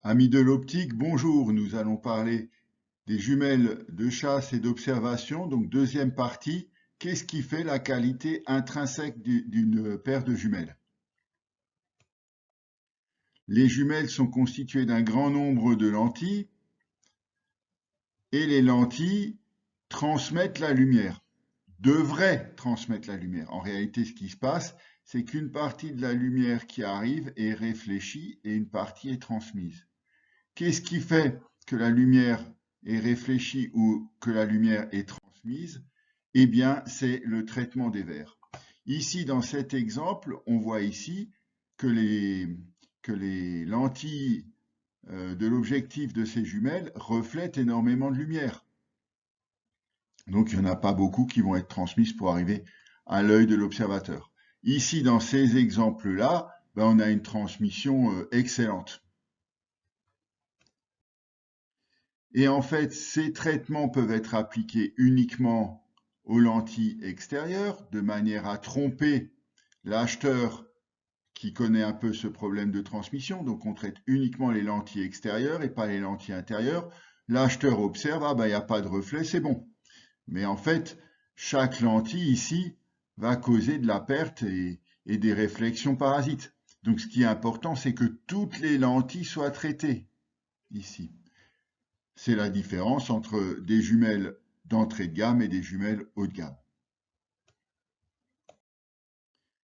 Amis de l'optique, bonjour. Nous allons parler des jumelles de chasse et d'observation. Donc, deuxième partie, qu'est-ce qui fait la qualité intrinsèque d'une paire de jumelles? Les jumelles sont constituées d'un grand nombre de lentilles et les lentilles transmettent la lumière, devraient transmettre la lumière. En réalité, ce qui se passe, c'est qu'une partie de la lumière qui arrive est réfléchie et une partie est transmise. Qu'est-ce qui fait que la lumière est réfléchie ou que la lumière est transmise? Eh bien, c'est le traitement des verres. Ici, dans cet exemple, on voit ici que les lentilles de l'objectif de ces jumelles reflètent énormément de lumière. Donc, il n'y en a pas beaucoup qui vont être transmises pour arriver à l'œil de l'observateur. Ici, dans ces exemples-là, on a une transmission excellente. Et en fait, ces traitements peuvent être appliqués uniquement aux lentilles extérieures, de manière à tromper l'acheteur qui connaît un peu ce problème de transmission. Donc, on traite uniquement les lentilles extérieures et pas les lentilles intérieures. L'acheteur observe, ah ben, il n'y a pas de reflet, c'est bon. Mais en fait, chaque lentille ici va causer de la perte et des réflexions parasites. Donc, ce qui est important, c'est que toutes les lentilles soient traitées ici. C'est la différence entre des jumelles d'entrée de gamme et des jumelles haut de gamme.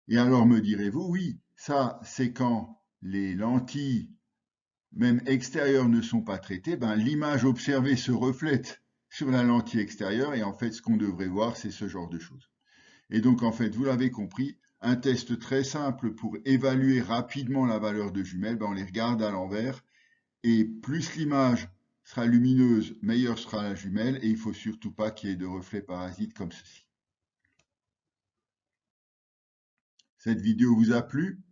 Et alors me direz-vous, oui, ça c'est quand les lentilles, même extérieures, ne sont pas traitées, l'image observée se reflète sur la lentille extérieure et en fait ce qu'on devrait voir c'est ce genre de choses. Et donc en fait, vous l'avez compris, un test très simple pour évaluer rapidement la valeur de jumelles, on les regarde à l'envers et plus l'image sera lumineuse, meilleure sera la jumelle, et il ne faut surtout pas qu'il y ait de reflets parasites comme ceci. Cette vidéo vous a plu?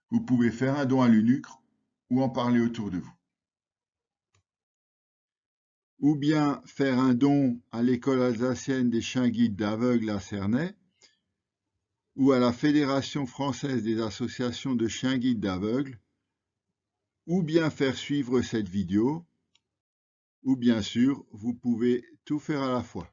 Vous pouvez faire un don à l'Eunucre ou en parler autour de vous. Ou bien faire un don à l'école alsacienne des chiens guides d'aveugles à Cernay, ou à la Fédération française des associations de chiens guides d'aveugles, ou bien faire suivre cette vidéo, ou bien sûr, vous pouvez tout faire à la fois.